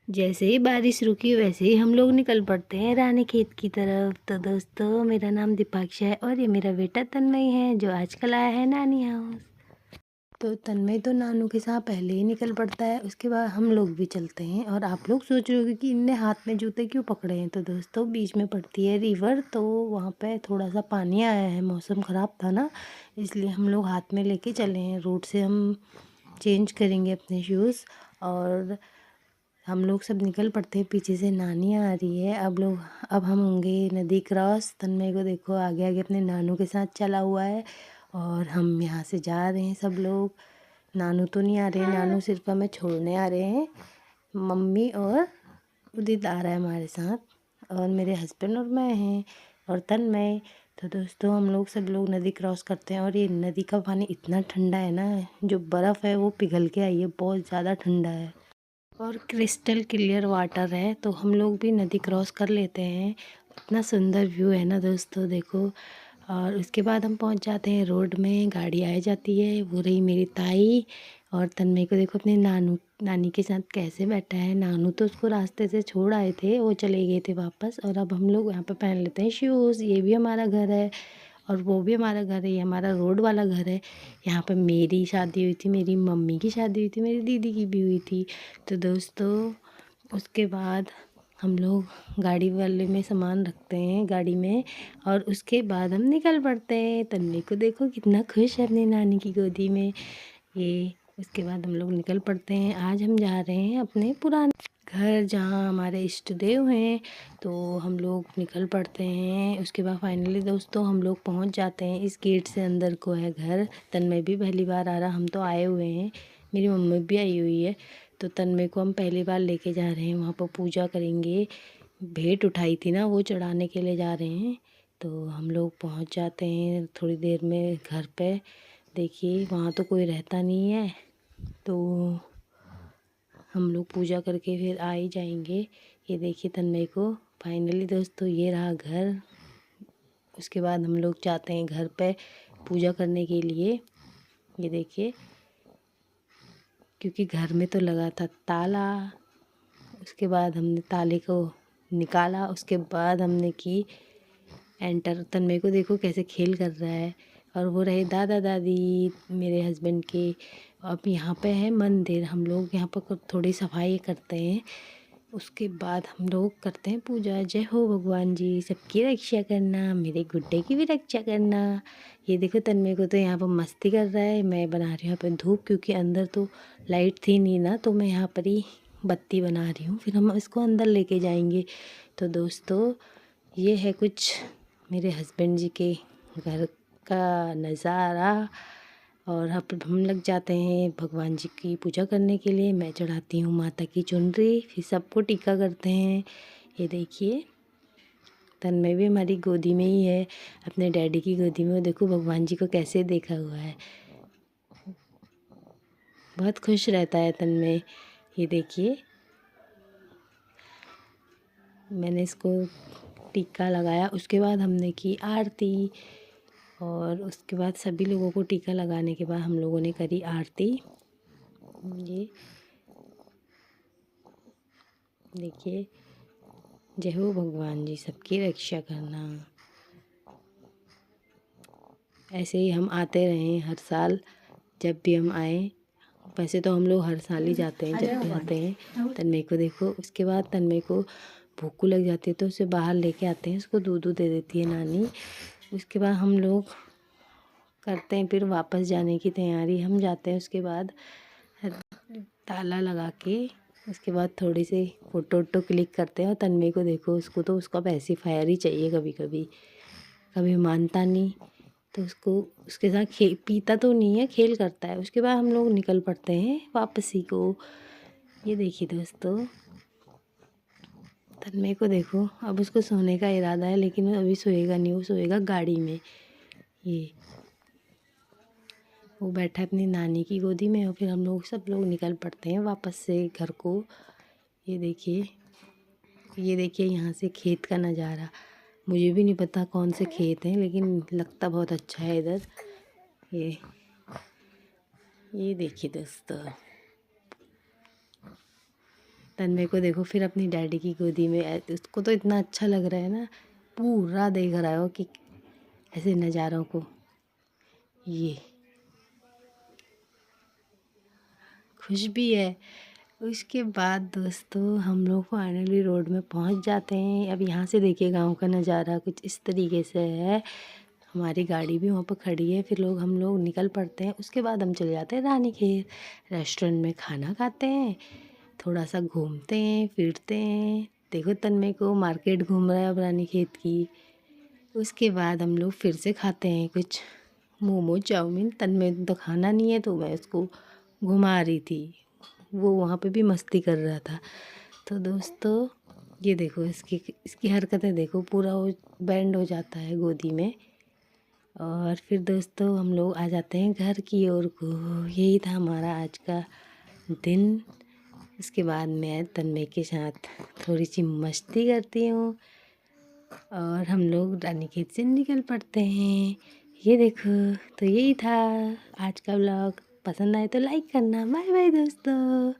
जैसे ही बारिश रुकी वैसे ही हम लोग निकल पड़ते हैं रानी खेत की तरफ। तो दोस्तों, मेरा नाम दीपाक्षा है और ये मेरा बेटा तन्मय है जो आजकल आया है नानी हाउस। तो तन्मय तो नानू के साथ पहले ही निकल पड़ता है, उसके बाद हम लोग भी चलते हैं। और आप लोग सोच रहे होंगे कि इनने हाथ में जूते क्यों पकड़े हैं। तो दोस्तों, बीच में पड़ती है रिवर, तो वहाँ पे थोड़ा सा पानी आया है, मौसम ख़राब था ना, इसलिए हम लोग हाथ में लेके चले हैं। रोड से हम चेंज करेंगे अपने शूज़ और हम लोग सब निकल पड़ते हैं। पीछे से नानी आ रही है। अब हम होंगे नदी क्रॉस। तन्मय को देखो आगे आगे अपने नानू के साथ चला हुआ है और हम यहाँ से जा रहे हैं सब लोग। नानू तो नहीं आ रहे, नानू सिर्फ हमें छोड़ने आ रहे हैं। मम्मी और उदित आ रहा है हमारे साथ और मेरे हस्बैंड और मैं हैं और तन्मय। तो दोस्तों, हम लोग सब लोग नदी क्रॉस करते हैं और ये नदी का पानी इतना ठंडा है ना, जो बर्फ़ है वो पिघल के आई है, बहुत ज़्यादा ठंडा है और क्रिस्टल क्लियर वाटर है। तो हम लोग भी नदी क्रॉस कर लेते हैं। इतना सुंदर व्यू है ना दोस्तों, देखो। और उसके बाद हम पहुंच जाते हैं रोड में, गाड़ी आ जाती है। वो रही मेरी ताई और तन्मय को देखो अपने नानी के साथ कैसे बैठा है। नानू तो उसको रास्ते से छोड़ आए थे, वो चले गए थे वापस। और अब हम लोग यहाँ पे पहन लेते हैं शूज़। ये भी हमारा घर है और वो भी हमारा घर है, ये हमारा रोड वाला घर है। यहाँ पर मेरी शादी हुई थी, मेरी मम्मी की शादी हुई थी, मेरी दीदी की भी हुई थी। तो दोस्तों, उसके बाद हम लोग गाड़ी वाले में सामान रखते हैं गाड़ी में और उसके बाद हम निकल पड़ते हैं। तन्वी को देखो कितना खुश है अपनी नानी की गोदी में ये। उसके बाद हम लोग निकल पड़ते हैं। आज हम जा रहे हैं अपने पुराने घर जहाँ हमारे इष्ट देव हैं। तो हम लोग निकल पड़ते हैं। उसके बाद फाइनली दोस्तों हम लोग पहुँच जाते हैं। इस गेट से अंदर को है घर। तन्मय भी पहली बार आ रहा, हम तो आए हुए हैं, मेरी मम्मी भी आई हुई है। तो तन्मय को हम पहली बार लेके जा रहे हैं, वहाँ पर पूजा करेंगे। भेंट उठाई थी ना, वो चढ़ाने के लिए जा रहे हैं। तो हम लोग पहुँच जाते हैं थोड़ी देर में घर पे। देखिए वहाँ तो कोई रहता नहीं है, तो हम लोग पूजा करके फिर आ ही जाएंगे। ये देखिए तन्मय को। फाइनली दोस्तों ये रहा घर। उसके बाद हम लोग जाते हैं घर पे पूजा करने के लिए। ये देखिए, क्योंकि घर में तो लगा था ताला। उसके बाद हमने ताले को निकाला, उसके बाद हमने की एंटर। तन्मय को देखो कैसे खेल कर रहा है। और वो रहे दादा दादी मेरे हस्बैंड के। अब यहाँ पे है मंदिर, हम लोग यहाँ पर थोड़ी सफाई करते हैं। उसके बाद हम लोग करते हैं पूजा। जय हो भगवान जी, सबकी रक्षा करना, मेरे गुड्डे की भी रक्षा करना। ये देखो तन्मय को तो यहाँ पर मस्ती कर रहा है। मैं बना रही हूँ यहाँ पर धूप, क्योंकि अंदर तो लाइट थी नहीं ना, तो मैं यहाँ पर ही बत्ती बना रही हूँ, फिर हम इसको अंदर लेके जाएंगे। तो दोस्तों, ये है कुछ मेरे हस्बैंड जी के घर का नज़ारा। और हम लग जाते हैं भगवान जी की पूजा करने के लिए। मैं चढ़ाती हूँ माता की चुनरी, फिर सबको टीका करते हैं। ये देखिए तन्मय भी हमारी गोदी में ही है, अपने डैडी की गोदी में। वो देखो भगवान जी को कैसे देखा हुआ है, बहुत खुश रहता है तन्मय। ये देखिए मैंने इसको टीका लगाया। उसके बाद हमने की आरती और उसके बाद सभी लोगों को टीका लगाने के बाद हम लोगों ने करी आरती। ये देखिए, जय हो भगवान जी, सबकी रक्षा करना। ऐसे ही हम आते रहें हर साल, जब भी हम आए। वैसे तो हम लोग हर साल ही जाते हैं जब भी आते हैं। तन्मय को देखो। उसके बाद तन्मय को भूख लग जाती है तो उसे बाहर लेके आते हैं, उसको दूध दे देती है नानी। उसके बाद हम लोग करते हैं फिर वापस जाने की तैयारी। हम जाते हैं उसके बाद ताला लगा के। उसके बाद थोड़ी सी फ़ोटो वोटो क्लिक करते हैं। और तन्मय को देखो, उसको तो उसका पैसिफायर ही चाहिए। कभी कभी कभी मानता नहीं, तो उसको उसके साथ पीता तो नहीं है, खेल करता है। उसके बाद हम लोग निकल पड़ते हैं वापसी को। ये देखिए दोस्तों, तन्मय को देखो, अब उसको सोने का इरादा है, लेकिन वो अभी सोएगा नहीं, वो सोएगा गाड़ी में। ये वो बैठा है अपनी नानी की गोदी में। और फिर हम लोग सब लोग निकल पड़ते हैं वापस से घर को। ये देखिए, ये देखिए यहाँ से खेत का नज़ारा। मुझे भी नहीं पता कौन से खेत हैं, लेकिन लगता बहुत अच्छा है इधर। ये देखिए दोस्तों, तन्मय को देखो फिर अपनी डैडी की गोदी में, उसको तो इतना अच्छा लग रहा है ना, पूरा देख रहा हो कि ऐसे नज़ारों को। ये खुश भी है। उसके बाद दोस्तों हम लोग फाइनली रोड में पहुंच जाते हैं। अब यहाँ से देखिए गांव का नज़ारा कुछ इस तरीके से है। हमारी गाड़ी भी वहाँ पर खड़ी है। फिर हम लोग निकल पड़ते हैं। उसके बाद हम चले जाते हैं रानीखेत। रेस्टोरेंट में खाना खाते हैं, थोड़ा सा घूमते हैं फिरते हैं। देखो तन्मय को मार्केट घूम रहा है अब रानीखेत की। उसके बाद हम लोग फिर से खाते हैं कुछ मोमो चाउमीन। तन्मय तो खाना नहीं है तो मैं उसको घुमा रही थी, वो वहाँ पे भी मस्ती कर रहा था। तो दोस्तों ये देखो इसकी इसकी हरकतें देखो, पूरा वो बैंड हो जाता है गोदी में। और फिर दोस्तों हम लोग आ जाते हैं घर की ओर को। यही था हमारा आज का दिन। उसके बाद मैं तन्मय के साथ थोड़ी सी मस्ती करती हूँ और हम लोग रानीखेत से निकल पड़ते हैं। ये देखो, तो यही था आज का व्लॉग। पसंद आए तो लाइक करना। बाय बाय दोस्तों।